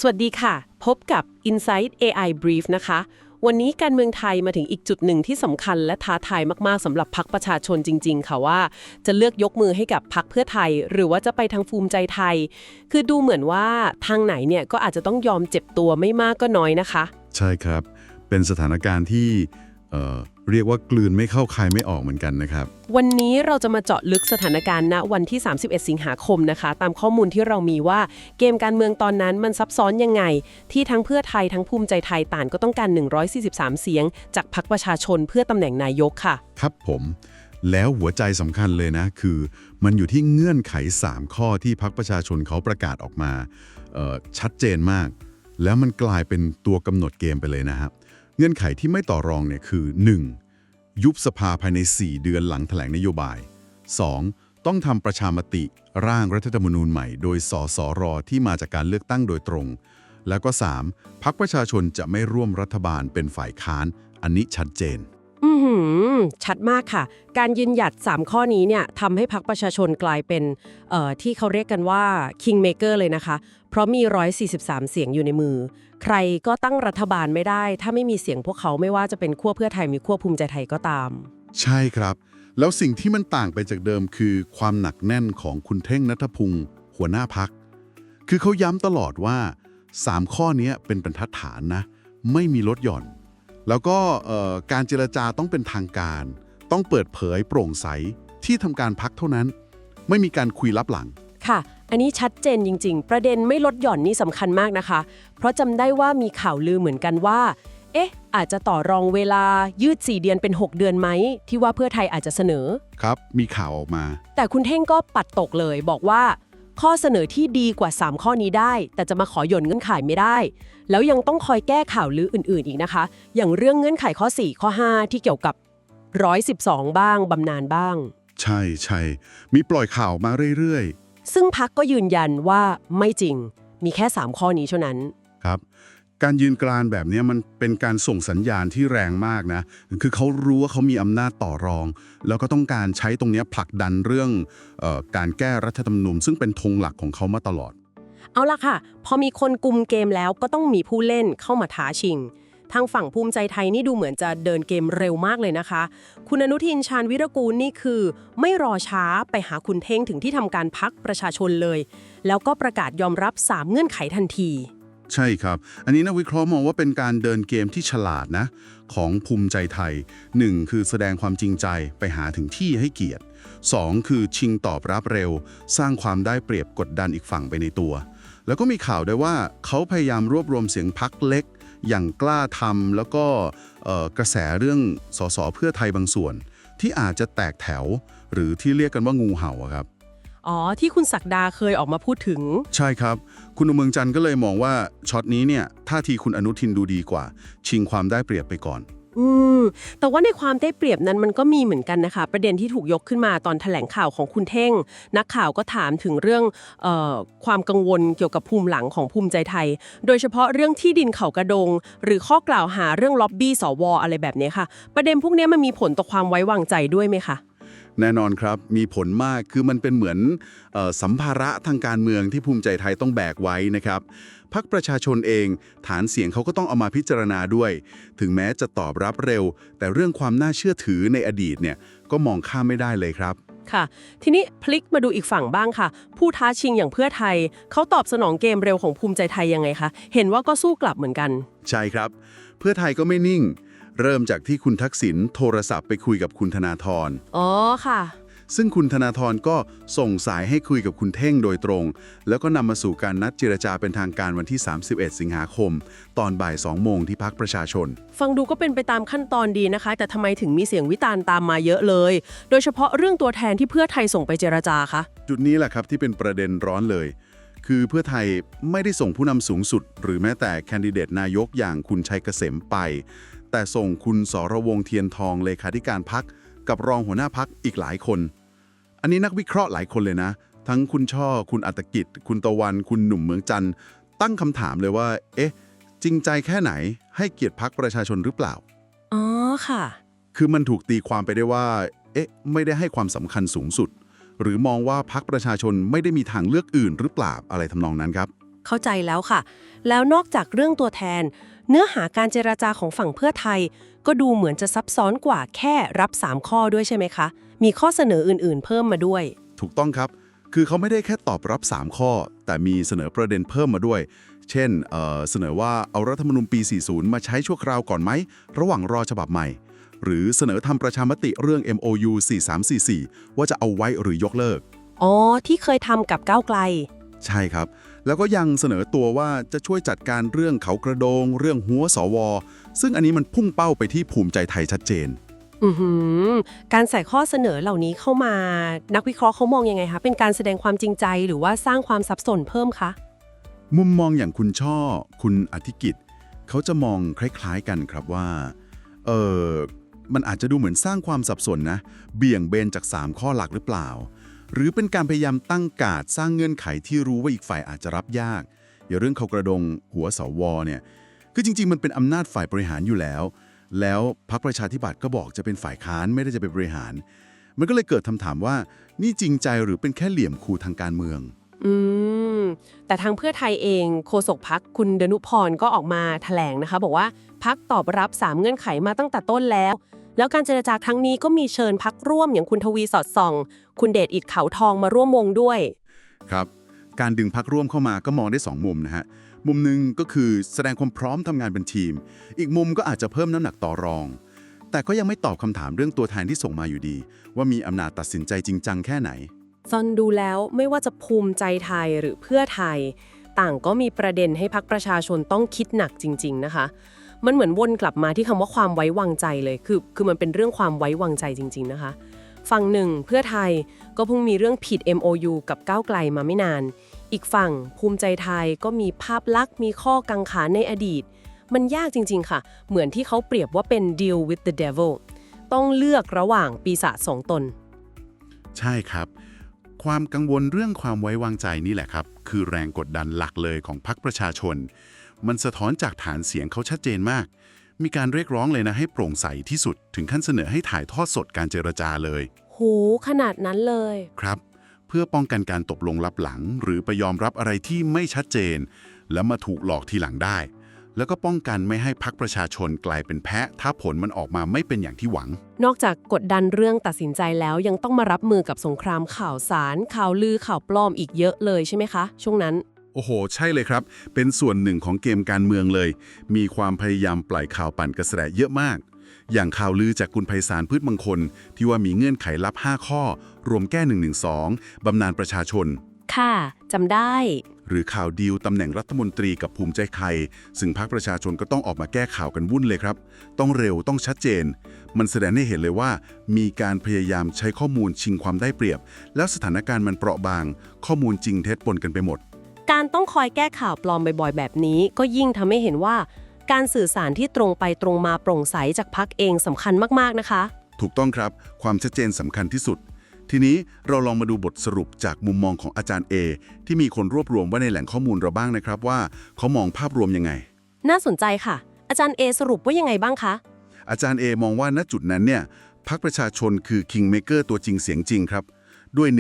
สวัสดีค่ะพบกับ Insight AI Brief นะคะวันนี้การเมืองไทยมาถึงอีกจุดหนึ่งที่สำคัญและท้าทายมากๆสำหรับพรรคประชาชนจริงๆค่ะว่าจะเลือกยกมือให้กับพรรคเพื่อไทยหรือว่าจะไปทางภูมิใจไทยคือดูเหมือนว่าทางไหนเนี่ยก็อาจจะต้องยอมเจ็บตัวไม่มากก็น้อยนะคะ ใช่ครับ เป็นสถานการณ์ที่เรียกว่ากลืนไม่เข้าคายไม่ออกเหมือนกันนะครับ วันนี้เราจะมาเจาะลึกสถานการณ์ณวันที่ 31 สิงหาคมนะคะตามข้อมูลที่เรามีว่าเกมการเมืองตอนนั้นมันซับซ้อนยังไง ที่ทั้งเพื่อไทยทั้งภูมิใจไทยต่างก็ต้องการ143เสียงจากพรรคประชาชนเพื่อตำแหน่งนายกค่ะ ครับผม แล้วหัวใจสำคัญเลยนะ คือมันอยู่ที่เงื่อนไข 3 ข้อที่พรรคประชาชนเขาประกาศออกมาชัดเจนมาก แล้วมันกลายเป็นตัวกำหนดเกมไปเลยนะครับ เงื่อนไขที่ไม่ต่อรองเนี่ยคือ 1. ยุบสภาภายใน 4 เดือนหลังแถลงนโยบาย 2. ต้องทำประชามติร่างรัฐธรรมนูญใหม่โดยสสรที่มาจากการเลือกตั้งโดยตรง แล้วก็ 3. พรรคประชาชนจะไม่ร่วมรัฐบาลเป็นฝ่ายค้าน อันนี้ชัดเจน ชัดมากค่ะ การยืนหยัด 3 ข้อนี้เนี่ยทำให้พรรคประชาชนกลายเป็นที่เขาเรียกกันว่า Kingmaker เลยนะคะ เพราะมี 143 เสียงอยู่ในมือ ใครก็ตั้งรัฐบาลไม่ได้ ถ้าไม่มีเสียงพวกเขาไม่ว่าจะเป็นขั้วเพื่อไทยมีขั้วภูมิใจไทยก็ตาม ใช่ครับ แล้วสิ่งที่มันต่างไปจากเดิมคือความหนักแน่นของคุณเท่งณัฐพุงศ์หัวหน้าพัก คือเขาย้ำตลอดว่า 3 ข้อนี้เป็นบรรทัดฐานนะ ไม่มีลดหย่อน แล้วก็การเจรจาต้องเป็นทางการ ต้องเปิดเผยโปร่งใสที่ทำการพักเท่านั้น ไม่มีการคุยลับหลัง ค่ะ อันนี้ชัดเจนจริงๆ ประเด็นไม่ลดหย่อนนี่สำคัญมากนะคะ เพราะจำได้ว่ามีข่าวลือเหมือนกันว่า อาจจะต่อรองเวลายืด 4 เดือนเป็น 6 เดือนไหม ที่ว่าเพื่อไทยอาจจะเสนอ ครับ มีข่าวออกมา แต่คุณเท่งก็ปัดตกเลยบอกว่าข้อเสนอที่ดีกว่า 3 ข้อนี้ได้ แต่จะมาขอหย่อนเงื่อนไขไม่ได้ แล้วยังต้องคอยแก้ข่าวลืออื่นๆอีกนะคะ อย่างเรื่องเงื่อนไขข้อ 4 ข้อ 5 ที่เกี่ยวกับ112บ้างบำนาญบ้าง ใช่ใช่มีปล่อยข่าวมาเรื่อยๆ ซึ่งพรรคก็ยืนยันว่าไม่จริง มีแค่ 3 ข้อนี้เท่านั้น ครับการยืนกรานแบบนี้มันเป็นการส่งสัญญาณที่แรงมากนะ คือเขารู้ว่าเขามีอำนาจต่อรอง แล้วก็ต้องการใช้ตรงนี้ผลักดันเรื่องการแก้รัฐธรรมนูญซึ่งเป็นธงหลักของเขามาตลอด เอาล่ะค่ะ พอมีคนกุมเกมแล้วก็ต้องมีผู้เล่นเข้ามาท้าชิง ทางฝั่งภูมิใจไทยนี่ดูเหมือนจะเดินเกมเร็วมากเลยนะคะ คุณอนุทินชาญวิรากูลนี่คือ ไม่รอช้าไปหาคุณเท่งถึงที่ทำการพักประชาชนเลย แล้วก็ประกาศยอมรับ 3 เงื่อนไขทันที ใช่ครับ อันนี้นักวิเคราะห์มองว่าเป็นการเดินเกมที่ฉลาดนะของภูมิใจไทย 1. คือแสดงความจริงใจไปหาถึงที่ให้เกียรติ 2. คือชิงตอบรับเร็ว สร้างความได้เปรียบกดดันอีกฝั่งไปในตัว แล้วก็มีข่าวด้วยว่าเขาพยายามรวบรวมเสียงพรรคเล็ก อย่างกล้าทำแล้วก็กระแสเรื่องสสเพื่อไทยบางส่วน ที่อาจจะแตกแถว หรือที่เรียกกันว่างูเห่าอะครับ อ๋อ ที่คุณศักดาเคยออกมาพูดถึง ใช่ครับ คุณเมืองจันทร์ก็เลยมองว่าช็อตนี้เนี่ยท่าทีคุณอนุทินดูดีกว่า ชิงความได้เปรียบไปก่อน แต่ว่าในความได้เปรียบนั้นมันก็มีเหมือนกันนะคะ ประเด็นที่ถูกยกขึ้นมาตอนแถลงข่าวของคุณเท่ง นักข่าวก็ถามถึงเรื่องความกังวลเกี่ยวกับภูมิหลังของภูมิใจไทย โดยเฉพาะเรื่องที่ดินเขากระดง หรือข้อกล่าวหาเรื่องล็อบบี้สวอะไรแบบนี้ค่ะ ประเด็นพวกนี้มันมีผลต่อความไว้วางใจด้วยไหมคะ แน่นอนครับ มีผลมาก คือมันเป็นเหมือนสัมภาระทางการเมืองที่ภูมิใจไทยต้องแบกไว้นะครับพรรคประชาชนเองฐานเสียงเขาก็ต้องเอามาพิจารณาด้วย ถึงแม้จะตอบรับเร็ว แต่เรื่องความน่าเชื่อถือในอดีตเนี่ยก็มองข้ามไม่ได้เลยครับ ค่ะ ทีนี้พลิกมาดูอีกฝั่งบ้างค่ะ ผู้ท้าชิงอย่างเพื่อไทยเขาตอบสนองเกมเร็วของภูมิใจไทยยังไงคะ เห็นว่าก็สู้กลับเหมือนกัน ใช่ครับ เพื่อไทยก็ไม่นิ่ง เริ่มจากที่คุณทักษิณโทรศัพท์ไปคุยกับคุณธนาธร อ๋อค่ะ ซึ่งคุณธนาธรก็ส่งสายให้คุยกับคุณเท่งโดยตรง แล้วก็นำมาสู่การนัดเจรจาเป็นทางการวันที่ 31 สิงหาคม ตอนบ่าย 2 โมงที่พรรคประชาชน ฟังดูก็เป็นไปตามขั้นตอนดีนะคะ แต่ทำไมถึงมีเสียงวิจารณ์ตามมาเยอะเลย โดยเฉพาะเรื่องตัวแทนที่เพื่อไทยส่งไปเจรจาคะ จุดนี้แหละครับที่เป็นประเด็นร้อนเลย คือเพื่อไทยไม่ได้ส่งผู้นำสูงสุด หรือแม้แต่แคนดิเดตนายกอย่างคุณชัยเกษมไป แต่ส่งคุณสรวงศ์เทียนทองเลขาธิการพรรคกับรองหัวหน้าพรรคอีกหลายคน อันนี้นักวิเคราะห์หลายคนเลยนะ ทั้งคุณช่อ คุณอัตกิจ คุณตะวัน คุณหนุ่มเมืองจันทร์ตั้งคำถามเลยว่า จริงใจแค่ไหนให้เกียรติพรรคประชาชนหรือเปล่า อ๋อค่ะ คือมันถูกตีความไปได้ว่า ไม่ได้ให้ความสำคัญสูงสุด หรือมองว่าพรรคประชาชนไม่ได้มีทางเลือกอื่นหรือเปล่าอะไรทำนองนั้นครับ เข้าใจแล้วค่ะ แล้วนอกจากเรื่องตัวแทน เนื้อหาการเจรจาของฝั่งเพื่อไทย ก็ดูเหมือนจะซับซ้อนกว่าแค่รับ3ข้อด้วยใช่ไหมคะ มีข้อเสนออื่นๆเพิ่มมาด้วย ถูกต้องครับ คือเขาไม่ได้แค่ตอบรับ 3 ข้อ แต่มีเสนอประเด็นเพิ่มมาด้วย เช่นเสนอว่าเอารัฐธรรมนูญปี 40 มาใช้ชั่วคราวก่อนไหม ระหว่างรอฉบับใหม่ หรือเสนอทำประชามติเรื่อง MOU 4344 ว่าจะเอาไว้หรือยกเลิก อ๋อ ที่เคยทำกับก้าวไกล ใช่ครับ แล้วก็ยังเสนอตัวว่าจะช่วยจัดการเรื่องเขากระโดง เรื่องหัวสว ซึ่งอันนี้มันพุ่งเป้าไปที่ภูมิใจไทยชัดเจน อือหือการใส่ข้อเสนอเหล่านี้เข้ามา นักวิเคราะห์เขามองยังไงคะ เป็นการแสดงความจริงใจหรือว่าสร้างความสับสนเพิ่มคะ มุมมองอย่างคุณช่อ คุณอธิกิจเขาจะมองคล้ายๆกันครับว่าเออมันอาจจะดูเหมือนสร้างความสับสนนะ เบี่ยงเบนจาก 3 ข้อหลักหรือเปล่า หรือเป็นการพยายามตั้งการ์ดสร้างเงื่อนไขที่รู้ว่าอีกฝ่ายอาจจะรับยาก อย่างเรื่องเขากระดงหัวสวเนี่ยคือจริงๆมันเป็นอำนาจฝ่ายบริหารอยู่แล้ว แล้วพรรคประชาธิปัตย์ก็บอกจะเป็นฝ่ายค้านไม่ได้จะไปบริหาร มันก็เลยเกิดคำถามว่านี่จริงใจหรือเป็นแค่เหลี่ยมคูทางการเมือง อืม แต่ทางเพื่อไทยเองโฆษกพรรคคุณดนุพรก็ออกมาแถลงนะคะ บอกว่าพรรคตอบรับ3เงื่อนไขมาตั้งแต่ต้นแล้ว แล้วการเจรจาครั้งนี้ก็มีเชิญพรรคร่วมอย่างคุณทวีสอดส่อง คุณเดชอิฐเขาทองมาร่วมวงด้วย ครับ การดึงพรรคร่วมเข้ามาก็มองได้ 2 มุมนะฮะ มุมหนึ่งก็คือแสดงความพร้อมทำงานเป็นทีม อีกมุมก็อาจจะเพิ่มน้ำหนักต่อรอง แต่ก็ยังไม่ตอบคำถามเรื่องตัวแทนที่ส่งมาอยู่ดี ว่ามีอำนาจตัดสินใจจริงจังแค่ไหน ซอนดูแล้วไม่ว่าจะภูมิใจไทยหรือเพื่อไทย ต่างก็มีประเด็นให้พรรคประชาชนต้องคิดหนักจริงๆนะคะ มันเหมือนวนกลับมาที่คำว่าความไว้วางใจเลย คือมันเป็นเรื่องความไว้วางใจจริงๆนะคะ ฝั่งหนึ่งเพื่อไทยก็เพิ่งมีเรื่องผิด MOU กับก้าวไกลมาไม่นาน อีกฝั่งภูมิใจไทยก็มีภาพลักษณ์มีข้อกังขาในอดีต มันยากจริงๆค่ะ เหมือนที่เขาเปรียบว่าเป็น deal with the devil ต้องเลือกระหว่างปีศาจสองตน ใช่ครับ ความกังวลเรื่องความไว้วางใจนี่แหละครับ คือแรงกดดันหลักเลยของพรรคประชาชน มันสะท้อนจากฐานเสียงเขาชัดเจนมาก มีการเรียกร้องเลยนะให้โปร่งใสที่สุด ถึงขั้นเสนอให้ถ่ายทอดสดการเจรจาเลย โหขนาดนั้นเลย ครับ เพื่อป้องกันการตกลงลับหลัง หรือไปยอมรับอะไรที่ไม่ชัดเจน แล้วมาถูกหลอกทีหลังได้ แล้วก็ป้องกันไม่ให้พรรคประชาชนกลายเป็นแพะ ถ้าผลมันออกมาไม่เป็นอย่างที่หวัง นอกจากกดดันเรื่องตัดสินใจแล้วยังต้องมารับมือกับสงครามข่าวสาร ข่าวลือข่าวปลอมอีกเยอะเลยใช่ไหมคะ ช่วงนั้น โอ้โห ใช่เลยครับ เป็นส่วนหนึ่งของเกมการเมืองเลย มีความพยายามปล่อยข่าวปั่นกระแสเยอะมาก อย่างข่าวลือจากคุณไพศาลพืชมงคล ที่ว่ามีเงื่อนไขลับ 5 ข้อ รวมแก้ 112 บำนาญประชาชน ค่ะจำได้ หรือข่าวดีลตำแหน่งรัฐมนตรีกับภูมิใจไทย ซึ่งพรรคประชาชนก็ต้องออกมาแก้ข่าวกันวุ่นเลยครับ ต้องเร็วต้องชัดเจน มันแสดงให้เห็นเลยว่า มีการพยายามใช้ข้อมูลชิงความได้เปรียบ แล้วสถานการณ์มันเปราะบาง ข้อมูลจริงเท็จปนกันไปหมด การต้องคอยแก้ข่าวปลอมบ่อยๆ แบบนี้ ก็ยิ่งทำให้เห็นว่า การสื่อสารที่ตรงไปตรงมาโปร่งใสจากพรรคเองสำคัญมากๆนะคะ ถูกต้องครับ ความชัดเจนสำคัญที่สุด ทีนี้เราลองมาดูบทสรุปจากมุมมองของอาจารย์เอที่มีคนรวบรวมไว้ในแหล่งข้อมูลเราบ้างนะครับว่าเขามองภาพรวมยังไง น่าสนใจค่ะ อาจารย์เอสรุปว่ายังไงบ้างคะ อาจารย์เอมองว่าณจุดนั้นเนี่ยพรรคประชาชนคือ Kingmaker ตัวจริงเสียงจริงครับ ด้วย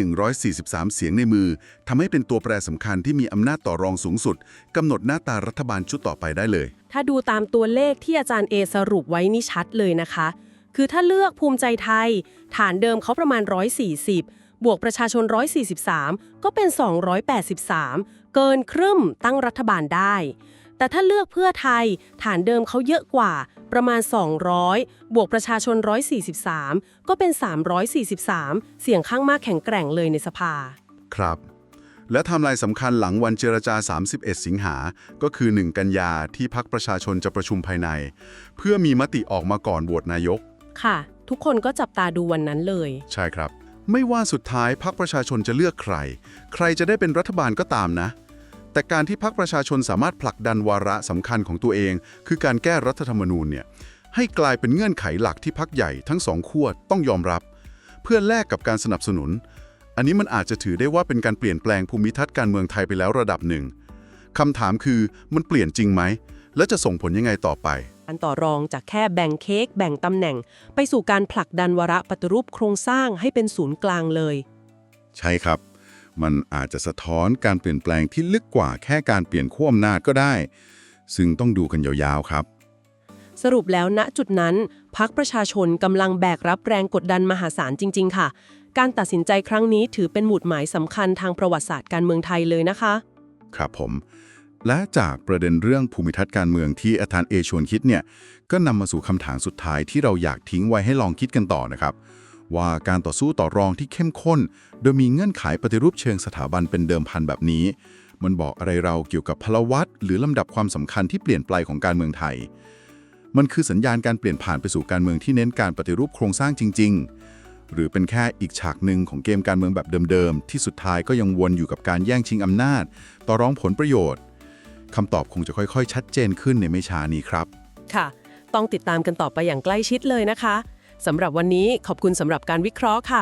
143 เสียงในมือทำให้เป็นตัวแปรสำคัญที่มีอำนาจต่อรองสูงสุดกำหนดหน้าตารัฐบาลชุดต่อไปได้เลย ถ้าดูตามตัวเลขที่อาจารย์เอสรุปไว้นี่ชัดเลยนะคะ คือถ้าเลือกภูมิใจไทย ฐานเดิมเขาประมาณ 140 บวกประชาชน 143 ก็เป็น 283 เกินครึ่มตั้งรัฐบาลได้ แต่ถ้าเลือกเพื่อไทย ฐานเดิมเขาเยอะกว่าประมาณ 200 บวกประชาชน 143 ก็เป็น 343 เสียงข้างมากแข็งแกร่งเลยในสภา ครับ และไทม์ไลน์สำคัญหลังวันเจรจา 31 สิงหา ก็คือ 1 กันยาที่พรรคประชาชนจะประชุมภายใน เพื่อมีมติออกมาก่อนโหวตนายก ค่ะ ทุกคนก็จับตาดูวันนั้นเลย ใช่ครับ ไม่ว่าสุดท้ายพรรคประชาชนจะเลือกใคร ใครจะได้เป็นรัฐบาลก็ตามนะ แต่การที่พรรคประชาชนสามารถผลักดันวาระสำคัญของตัวเอง คือการแก้รัฐธรรมนูญเนี่ยให้กลายเป็นเงื่อนไขหลักที่พรรคใหญ่ทั้งสองขั้วต้องยอมรับ เพื่อแลกกับการสนับสนุน อันนี้มันอาจจะถือได้ว่าเป็นการเปลี่ยนแปลงภูมิทัศน์การเมืองไทยไปแล้วระดับหนึ่งคำถามคือมันเปลี่ยนจริงไหมและจะส่งผลยังไงต่อไป การต่อรองจากแค่แบ่งเค้กแบ่งตำแหน่ง ไปสู่การผลักดันวาระปฏิรูปโครงสร้างให้เป็นศูนย์กลางเลย ใช่ครับ มันอาจจะสะท้อนการเปลี่ยนแปลงที่ลึกกว่าแค่การเปลี่ยนขั้วอำนาจก็ได้ ซึ่งต้องดูกันยาวๆครับ สรุปแล้วณจุดนั้นพรรคประชาชนกำลังแบกรับแรงกดดันมหาศาลจริงๆค่ะการตัดสินใจครั้งนี้ถือเป็นหมุดหมายสำคัญทางประวัติศาสตร์การเมืองไทยเลยนะคะ ครับผม และจากประเด็นเรื่องภูมิทัศน์การเมืองที่อาจารย์เอชวนคิดเนี่ยก็นำมาสู่คำถามสุดท้ายที่เราอยากทิ้งไว้ให้ลองคิดกันต่อนะครับว่าการต่อสู้ต่อรองที่เข้มข้นโดยมีเงื่อนไขปฏิรูปเชิงสถาบันเป็นเดิมพันแบบนี้มันบอกอะไรเราเกี่ยวกับพลวัตหรือลำดับความสำคัญที่เปลี่ยนไปของการเมืองไทยมันคือสัญญาณการเปลี่ยนผ่านไปสู่การเมืองที่เน้นการปฏิรูปโครงสร้างจริงๆหรือเป็นแค่อีกฉากหนึ่งของเกมการเมืองแบบเดิมๆที่สุดท้ายก็ยังวนอยู่กับการแย่งชิงอำนาจต่อรองผลประโยชน์คำตอบคงจะค่อยๆชัดเจนขึ้นในไม่ช้านี้ครับค่ะต้องติดตามกันต่อไปอย่างใกล้ชิดเลยนะคะสำหรับวันนี้ขอบคุณสำหรับการวิเคราะห์ค่ะ